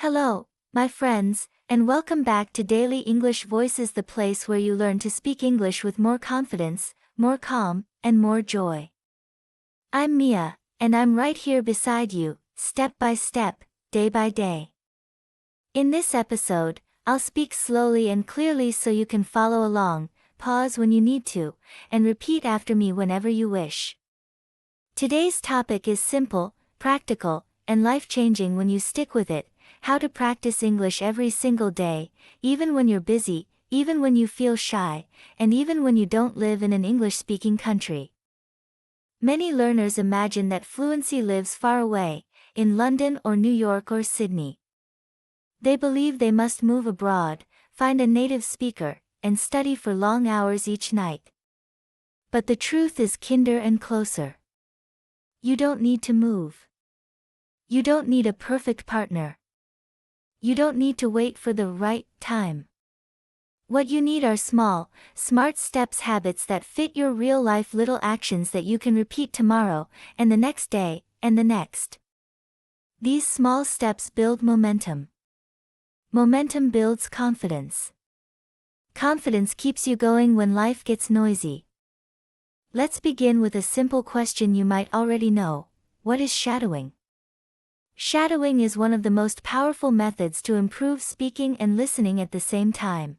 Hello, my friends, and welcome back to Daily English Voices, the place where you learn to speak English with more confidence, more calm, and more joy. I'm Mia, and I'm right here beside you, step by step, day by day. In this episode, I'll speak slowly and clearly so you can follow along, pause when you need to, and repeat after me whenever you wish. Today's topic is simple, practical, and life-changing when you stick with it: how to practice English every single day, even when you're busy, even when you feel shy, and even when you don't live in an English-speaking country. Many learners imagine that fluency lives far away, in London or New York or Sydney. They believe they must move abroad, find a native speaker, and study for long hours each night. But the truth is kinder and closer. You don't need to move. You don't need a perfect partner. You don't need to wait for the right time. What you need are small, smart steps, habits that fit your real life, little actions that you can repeat tomorrow, and the next day, and the next. These small steps build momentum. Momentum builds confidence. Confidence keeps you going when life gets noisy. Let's begin with a simple question you might already know. What is shadowing? Shadowing is one of the most powerful methods to improve speaking and listening at the same time.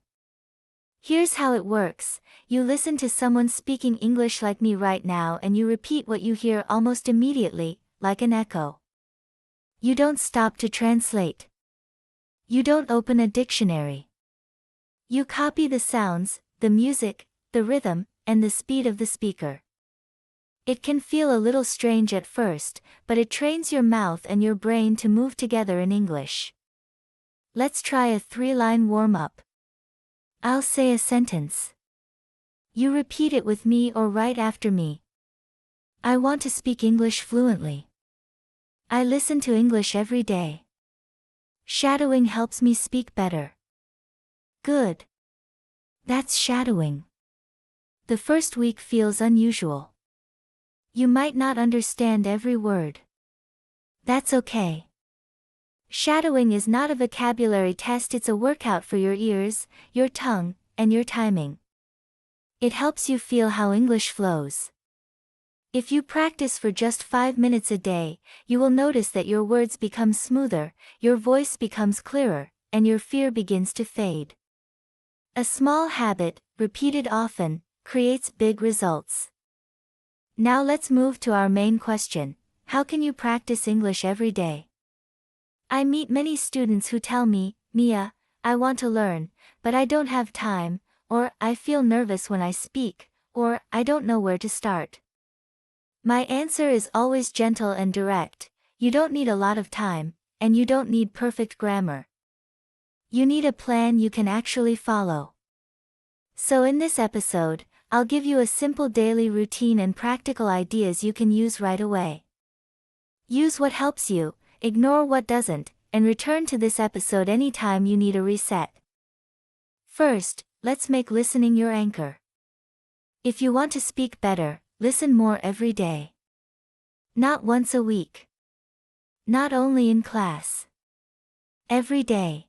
Here's how it works. You listen to someone speaking English like me right now, and you repeat what you hear almost immediately, like an echo. You don't stop to translate. You don't open a dictionary. You copy the sounds, the music, the rhythm, and the speed of the speaker. It can feel a little strange at first, but it trains your mouth and your brain to move together in English. Let's try a 3-line warm-up. I'll say a sentence. You repeat it with me or right after me. I want to speak English fluently. I listen to English every day. Shadowing helps me speak better. Good. That's shadowing. The first week feels unusual. You might not understand every word. That's okay. Shadowing is not a vocabulary test, it's a workout for your ears, your tongue, and your timing. It helps you feel how English flows. If you practice for just 5 minutes a day, you will notice that your words become smoother, your voice becomes clearer, and your fear begins to fade. A small habit, repeated often, creates big results. Now let's move to our main question. How can you practice English every day? I meet many students who tell me, Mia, I want to learn, but I don't have time, or I feel nervous when I speak, or I don't know where to start. My answer is always gentle and direct. You don't need a lot of time, and you don't need perfect grammar. You need a plan you can actually follow. So in this episode, I'll give you a simple daily routine and practical ideas you can use right away. Use what helps you, ignore what doesn't, and return to this episode anytime you need a reset. First, let's make listening your anchor. If you want to speak better, listen more every day. Not once a week. Not only in class. Every day.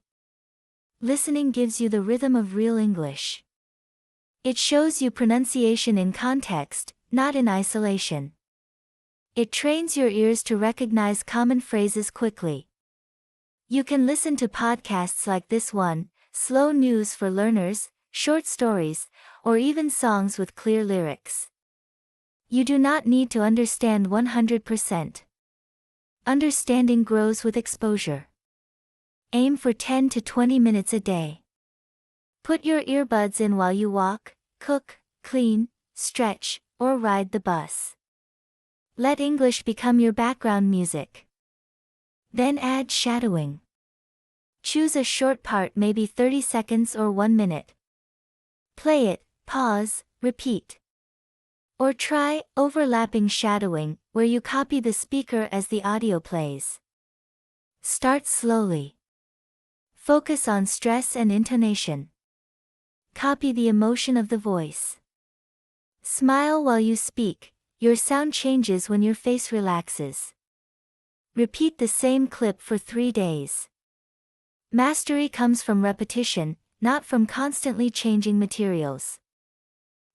Listening gives you the rhythm of real English. It shows you pronunciation in context, not in isolation. It trains your ears to recognize common phrases quickly. You can listen to podcasts like this one, slow news for learners, short stories, or even songs with clear lyrics. You do not need to understand 100%. Understanding grows with exposure. Aim for 10 to 20 minutes a day. Put your earbuds in while you walk, cook, clean, stretch, or ride the bus. Let English become your background music. Then add shadowing. Choose a short part, maybe 30 seconds or 1 minute. Play it, pause, repeat. Or try overlapping shadowing, where you copy the speaker as the audio plays. Start slowly. Focus on stress and intonation. Copy the emotion of the voice. Smile while you speak. Your sound changes when your face relaxes. Repeat the same clip for 3 days. Mastery comes from repetition, not from constantly changing materials.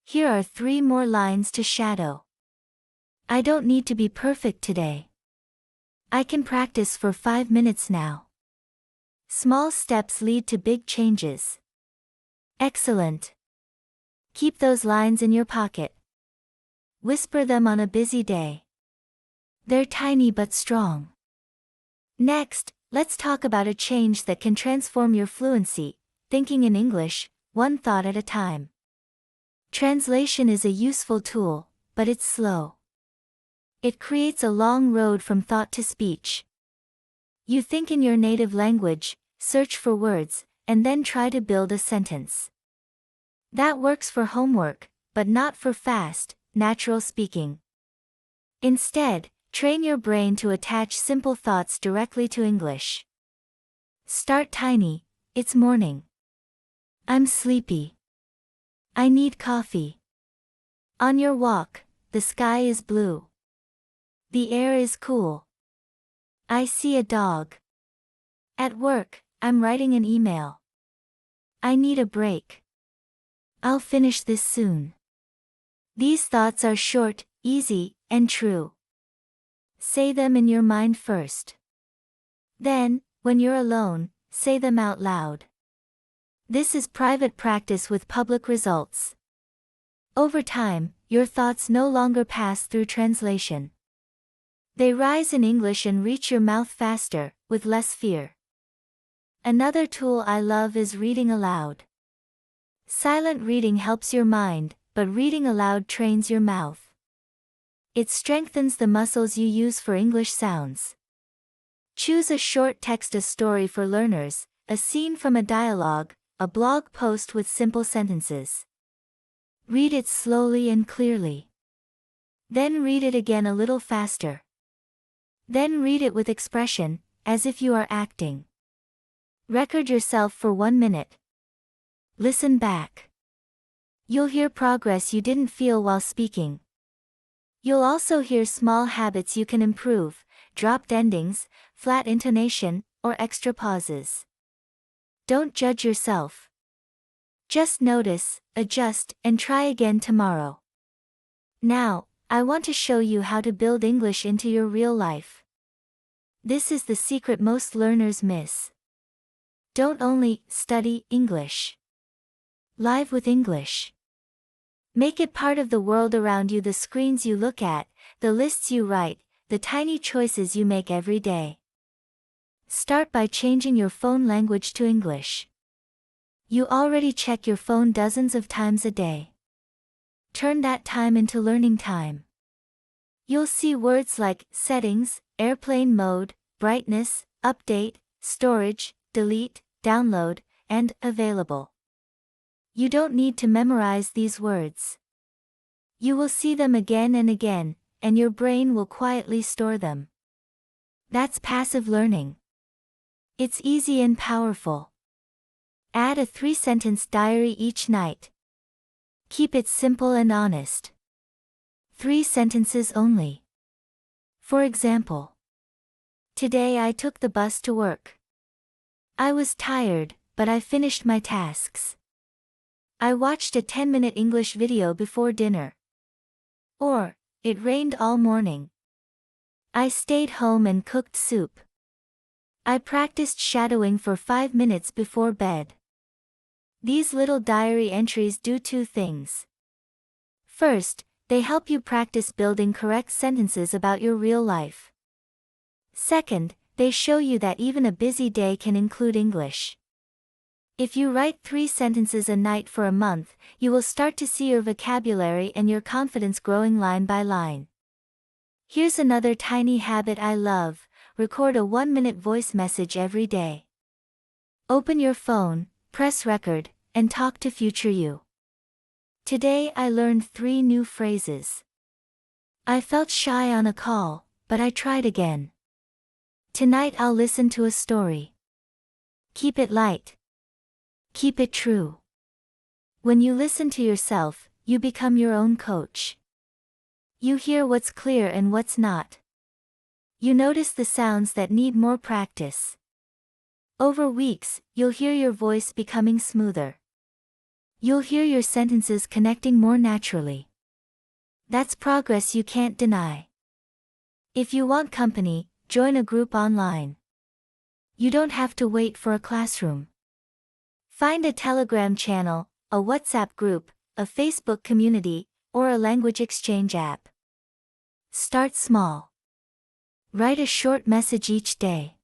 Here are 3 more lines to shadow. I don't need to be perfect today. I can practice for 5 minutes now. Small steps lead to big changes. Excellent. Keep those lines in your pocket. Whisper them on a busy day. They're tiny but strong. Next, let's talk about a change that can transform your fluency, thinking in English, one thought at a time. Translation is a useful tool, but it's slow. It creates a long road from thought to speech. You think in your native language, search for words, and then try to build a sentence. That works for homework, but not for fast, natural speaking. Instead, train your brain to attach simple thoughts directly to English. Start tiny. It's morning. I'm sleepy. I need coffee. On your walk, the sky is blue. The air is cool. I see a dog. At work, I'm writing an email. I need a break. I'll finish this soon. These thoughts are short, easy, and true. Say them in your mind first. Then, when you're alone, say them out loud. This is private practice with public results. Over time, your thoughts no longer pass through translation. They rise in English and reach your mouth faster, with less fear. Another tool I love is reading aloud. Silent reading helps your mind, but reading aloud trains your mouth. It strengthens the muscles you use for English sounds. Choose a short text, a story for learners, a scene from a dialogue, a blog post with simple sentences. Read it slowly and clearly. Then read it again a little faster. Then read it with expression, as if you are acting. Record yourself for 1 minute. Listen back. You'll hear progress you didn't feel while speaking. You'll also hear small habits you can improve, dropped endings, flat intonation, or extra pauses. Don't judge yourself. Just notice, adjust, and try again tomorrow. Now, I want to show you how to build English into your real life. This is the secret most learners miss. Don't only study English. Live with English. Make it part of the world around you, the screens you look at, the lists you write, the tiny choices you make every day. Start by changing your phone language to English. You already check your phone dozens of times a day. Turn that time into learning time. You'll see words like settings, airplane mode, brightness, update, storage, delete, download, and available. You don't need to memorize these words. You will see them again and again, and your brain will quietly store them. That's passive learning. It's easy and powerful. Add a 3-sentence diary each night. Keep it simple and honest. 3 sentences only. For example, today I took the bus to work. I was tired, but I finished my tasks. I watched a 10-minute English video before dinner. Or, it rained all morning. I stayed home and cooked soup. I practiced shadowing for 5 minutes before bed. These little diary entries do 2 things. First, they help you practice building correct sentences about your real life. Second, they show you that even a busy day can include English. If you write 3 sentences a night for a month, you will start to see your vocabulary and your confidence growing line by line. Here's another tiny habit I love: record a 1-minute voice message every day. Open your phone, press record, and talk to future you. Today I learned 3 new phrases. I felt shy on a call, but I tried again. Tonight I'll listen to a story. Keep it light. Keep it true. When you listen to yourself, you become your own coach. You hear what's clear and what's not. You notice the sounds that need more practice. Over weeks, you'll hear your voice becoming smoother. You'll hear your sentences connecting more naturally. That's progress you can't deny. If you want company, join a group online. You don't have to wait for a classroom. Find a Telegram channel, a WhatsApp group, a Facebook community, or a language exchange app. Start small. Write a short message each day.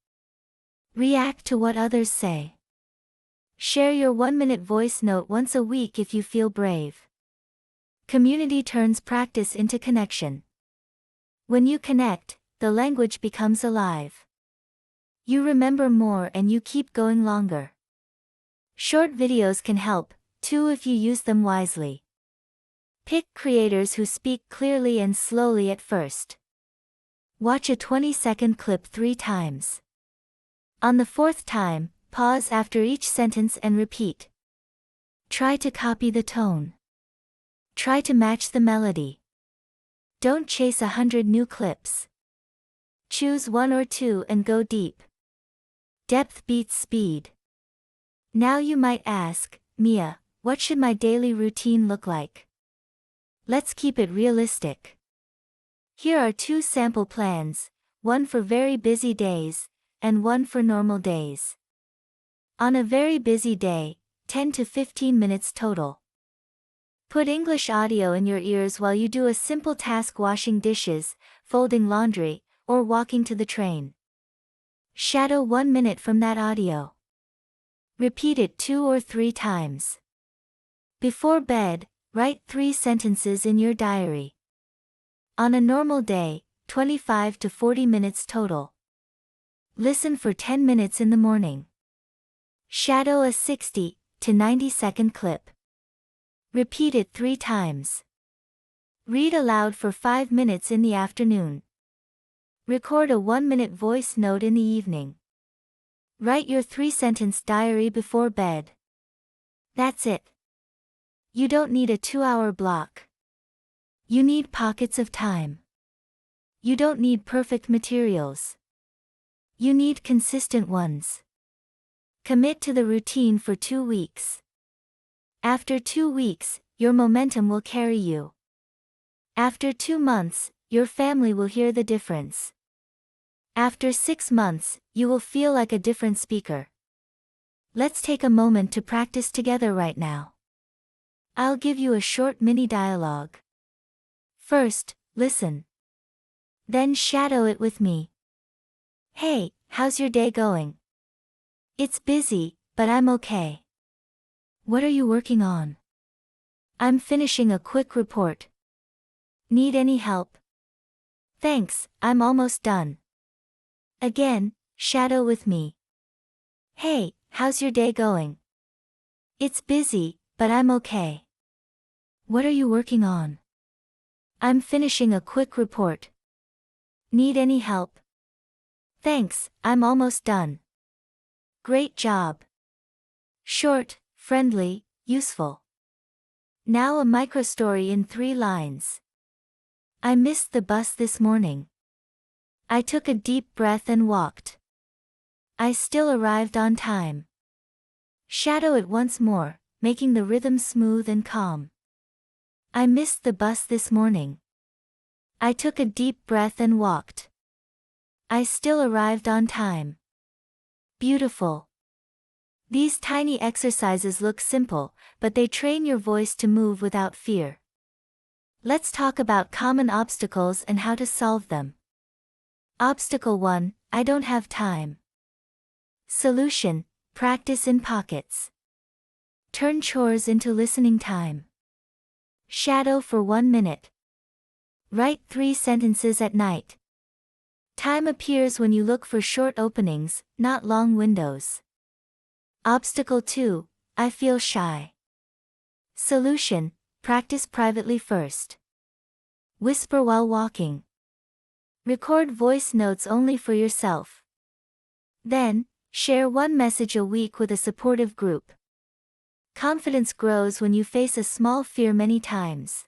React to what others say. Share your 1-minute voice note once a week if you feel brave. Community turns practice into connection. When you connect, the language becomes alive. You remember more and you keep going longer. Short videos can help, too, if you use them wisely. Pick creators who speak clearly and slowly at first. Watch a 20-second clip 3 times. On the 4th time, pause after each sentence and repeat. Try to copy the tone. Try to match the melody. Don't chase 100 new clips. Choose 1 or 2 and go deep. Depth beats speed. Now you might ask, Mia, what should my daily routine look like? Let's keep it realistic. Here are 2 sample plans, one for very busy days, and one for normal days. On a very busy day, 10 to 15 minutes total. Put English audio in your ears while you do a simple task: washing dishes, folding laundry, or walking to the train. Shadow 1 minute from that audio. Repeat it 2 or 3 times. Before bed, write 3 sentences in your diary. On a normal day, 25 to 40 minutes total. Listen for 10 minutes in the morning. Shadow a 60 to 90-second clip. Repeat it 3 times. Read aloud for 5 minutes in the afternoon. Record a 1-minute voice note in the evening. Write your 3-sentence diary before bed. That's it. You don't need a 2-hour block. You need pockets of time. You don't need perfect materials. You need consistent ones. Commit to the routine for 2 weeks. After 2 weeks, your momentum will carry you. After 2 months, your family will hear the difference. After 6 months, you will feel like a different speaker. Let's take a moment to practice together right now. I'll give you a short mini dialogue. First, listen. Then shadow it with me. Hey, how's your day going? It's busy, but I'm okay. What are you working on? I'm finishing a quick report. Need any help? Thanks, I'm almost done. Again, shadow with me. Hey, how's your day going? It's busy, but I'm okay. What are you working on? I'm finishing a quick report. Need any help? Thanks, I'm almost done. Great job. Short, friendly, useful. Now a microstory in 3 lines. I missed the bus this morning. I took a deep breath and walked. I still arrived on time. Shadow it once more, making the rhythm smooth and calm. I missed the bus this morning. I took a deep breath and walked. I still arrived on time. Beautiful. These tiny exercises look simple, but they train your voice to move without fear. Let's talk about common obstacles and how to solve them. Obstacle 1, I don't have time. Solution, practice in pockets. Turn chores into listening time. Shadow for 1 minute. Write 3 sentences at night. Time appears when you look for short openings, not long windows. Obstacle 2, I feel shy. Solution, practice privately first. Whisper while walking. Record voice notes only for yourself. Then, share 1 message a week with a supportive group. Confidence grows when you face a small fear many times.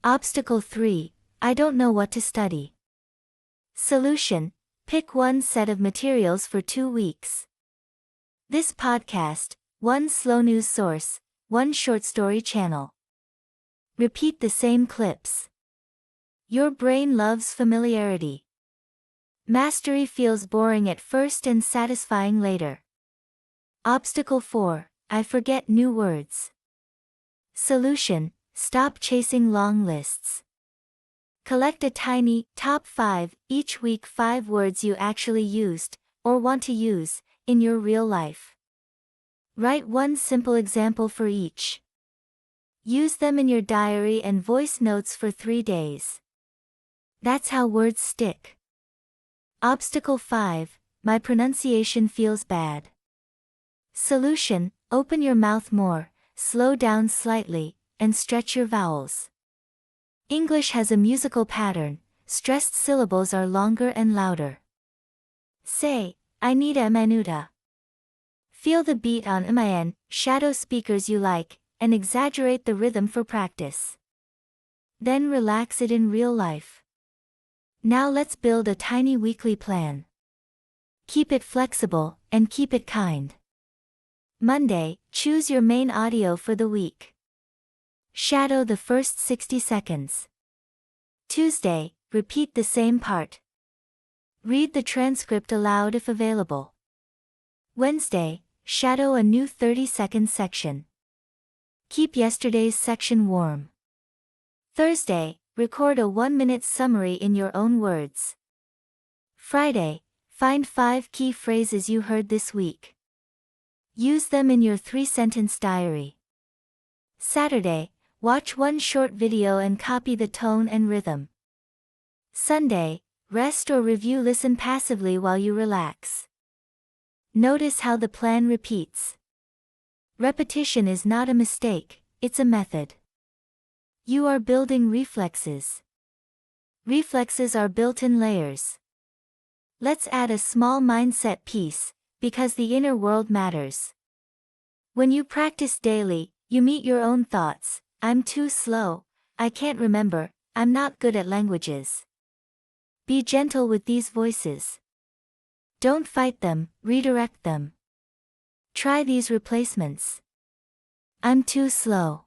Obstacle 3, I don't know what to study. Solution, pick 1 set of materials for 2 weeks. This podcast, one slow news source, one short story channel. Repeat the same clips. Your brain loves familiarity. Mastery feels boring at first and satisfying later. Obstacle 4, I forget new words. Solution, stop chasing long lists. Collect a tiny, top 5, each week 5 words you actually used, or want to use, in your real life. Write one simple example for each. Use them in your diary and voice notes for 3 days. That's how words stick. Obstacle 5, my pronunciation feels bad. Solution, open your mouth more, slow down slightly, and stretch your vowels. English has a musical pattern, stressed syllables are longer and louder. Say, I need a minuta. Feel the beat on MIN, shadow speakers you like, and exaggerate the rhythm for practice. Then relax it in real life. Now let's build a tiny weekly plan. Keep it flexible, and keep it kind. Monday, choose your main audio for the week. Shadow the first 60 seconds. Tuesday, repeat the same part. Read the transcript aloud if available. Wednesday, shadow a new 30-second section. Keep yesterday's section warm. Thursday, record a 1-minute summary in your own words. Friday, find 5 key phrases you heard this week. Use them in your 3-sentence diary. Saturday, watch one short video and copy the tone and rhythm. Sunday, rest or listen passively while you relax. Notice how the plan repeats. Repetition is not a mistake, it's a method. You are building reflexes. Reflexes are built in layers. Let's add a small mindset piece, because the inner world matters. When you practice daily, you meet your own thoughts. I'm too slow, I can't remember, I'm not good at languages. Be gentle with these voices. Don't fight them, redirect them. Try these replacements. I'm too slow.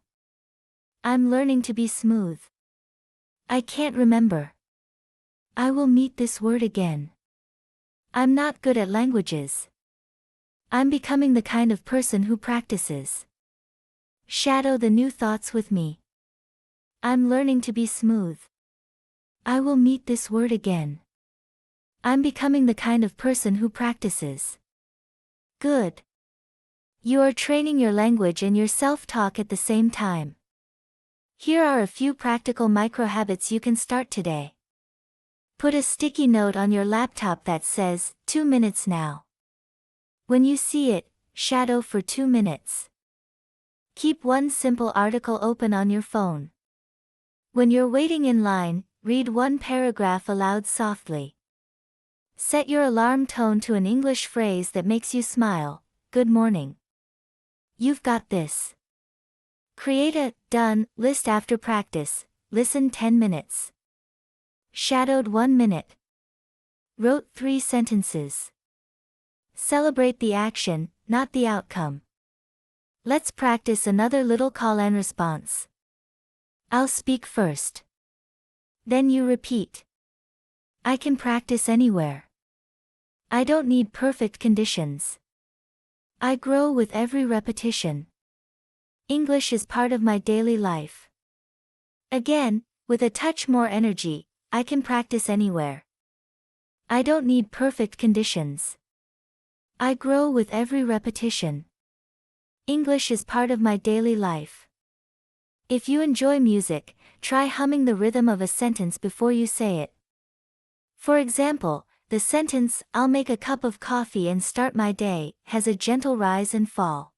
I'm learning to be smooth. I can't remember. I will meet this word again. I'm not good at languages. I'm becoming the kind of person who practices. Shadow the new thoughts with me. I'm learning to be smooth. I will meet this word again. I'm becoming the kind of person who practices. Good. You are training your language and your self-talk at the same time. Here are a few practical micro-habits you can start today. Put a sticky note on your laptop that says, 2 minutes now. When you see it, shadow for 2 minutes. Keep one simple article open on your phone. When you're waiting in line, read one paragraph aloud softly. Set your alarm tone to an English phrase that makes you smile. Good morning. You've got this. Create a done list after practice. Listen 10 minutes. Shadowed 1 minute. Wrote 3 sentences. Celebrate the action, not the outcome. Let's practice another little call and response. I'll speak first. Then you repeat. I can practice anywhere. I don't need perfect conditions. I grow with every repetition. English is part of my daily life. Again, with a touch more energy, I can practice anywhere. I don't need perfect conditions. I grow with every repetition. English is part of my daily life. If you enjoy music, try humming the rhythm of a sentence before you say it. For example, the sentence, I'll make a cup of coffee and start my day, has a gentle rise and fall.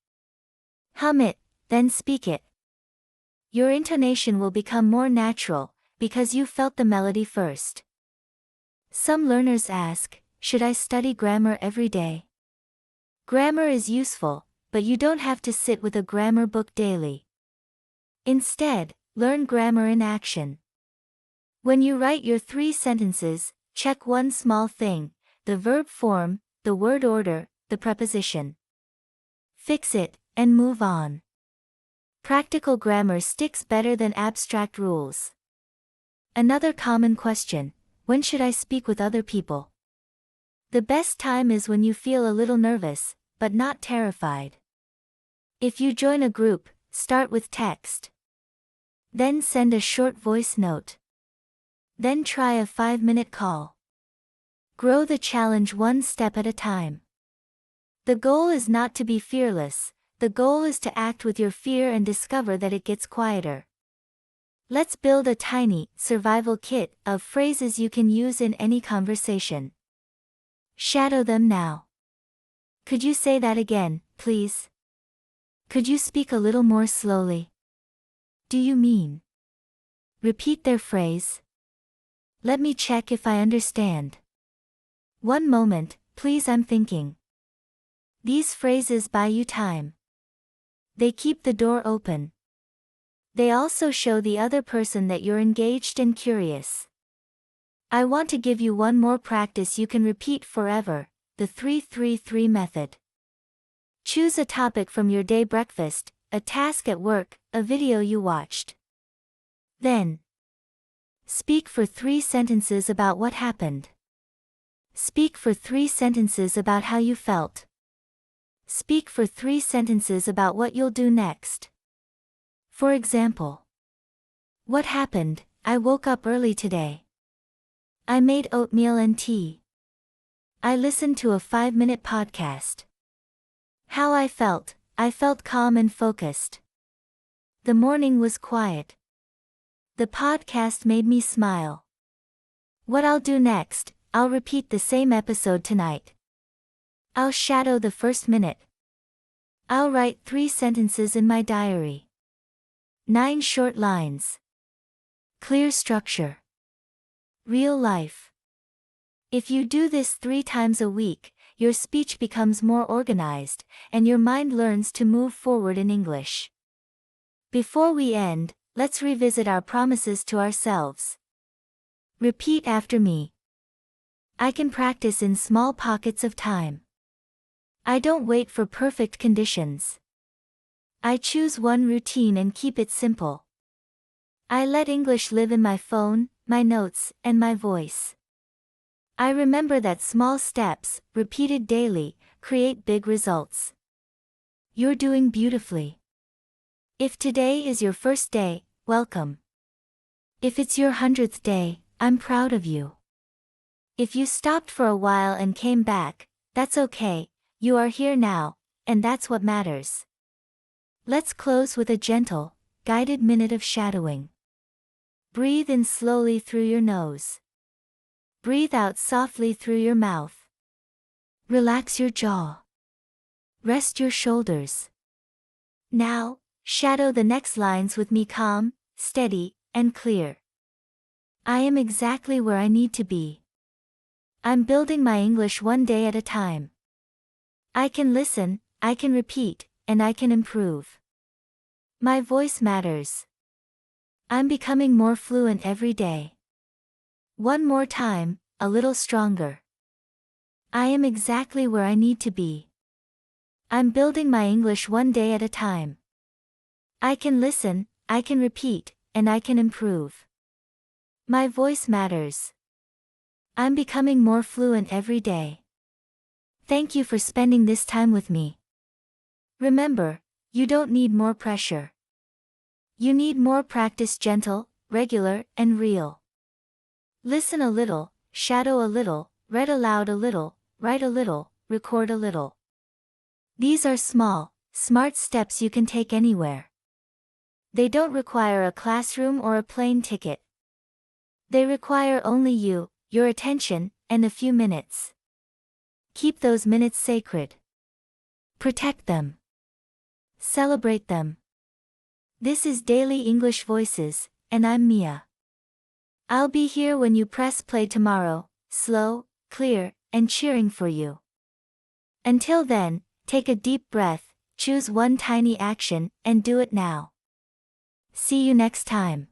Hum it, then speak it. Your intonation will become more natural, because you felt the melody first. Some learners ask, should I study grammar every day? Grammar is useful, but you don't have to sit with a grammar book daily. Instead, learn grammar in action. When you write your 3 sentences, check one small thing: the verb form, the word order, the preposition. fix it, and move on. Practical grammar sticks better than abstract rules. Another common question: when should I speak with other people? The best time is when you feel a little nervous, but not terrified. If you join a group, start with text. Then send a short voice note. Then try a 5-minute call. Grow the challenge one step at a time. The goal is not to be fearless, the goal is to act with your fear and discover that it gets quieter. Let's build a tiny, survival kit of phrases you can use in any conversation. Shadow them now. Could you say that again, please? Could you speak a little more slowly? Do you mean? Repeat their phrase. Let me check if I understand. One moment, please, I'm thinking. These phrases buy you time. They keep the door open. They also show the other person that you're engaged and curious. I want to give you one more practice you can repeat forever, the 3-3-3 method. Choose a topic from your day: breakfast, a task at work, a video you watched. Then, speak for 3 sentences about what happened. Speak for 3 sentences about how you felt. Speak for 3 sentences about what you'll do next. For example, what happened? I woke up early today. I made oatmeal and tea. I listened to a 5-minute podcast. How I felt calm and focused. The morning was quiet. The podcast made me smile. What I'll do next: I'll repeat the same episode tonight. I'll shadow the first minute. I'll write 3 sentences in my diary. 9 short lines. Clear structure. Real life. If you do this 3 times a week, your speech becomes more organized, and your mind learns to move forward in English. Before we end, let's revisit our promises to ourselves. Repeat after me. I can practice in small pockets of time. I don't wait for perfect conditions. I choose one routine and keep it simple. I let English live in my phone, my notes, and my voice. I remember that small steps, repeated daily, create big results. You're doing beautifully. If today is your first day, welcome. If it's your 100th day, I'm proud of you. If you stopped for a while and came back, that's okay, you are here now, and that's what matters. Let's close with a gentle, guided minute of shadowing. Breathe in slowly through your nose. Breathe out softly through your mouth. Relax your jaw. Rest your shoulders. Now, shadow the next lines with me: calm, steady, and clear. I am exactly where I need to be. I'm building my English one day at a time. I can listen, I can repeat, and I can improve. My voice matters. I'm becoming more fluent every day. One more time, a little stronger. I am exactly where I need to be. I'm building my English one day at a time. I can listen, I can repeat, and I can improve. My voice matters. I'm becoming more fluent every day. Thank you for spending this time with me. Remember, you don't need more pressure. You need more practice: gentle, regular, and real. Listen a little, shadow a little, read aloud a little, write a little, record a little. These are small, smart steps you can take anywhere. They don't require a classroom or a plane ticket. They require only you, your attention, and a few minutes. Keep those minutes sacred. Protect them. Celebrate them. This is Daily English Voices, and I'm Mia. I'll be here when you press play tomorrow, slow, clear, and cheering for you. Until then, take a deep breath, choose one tiny action, and do it now. See you next time.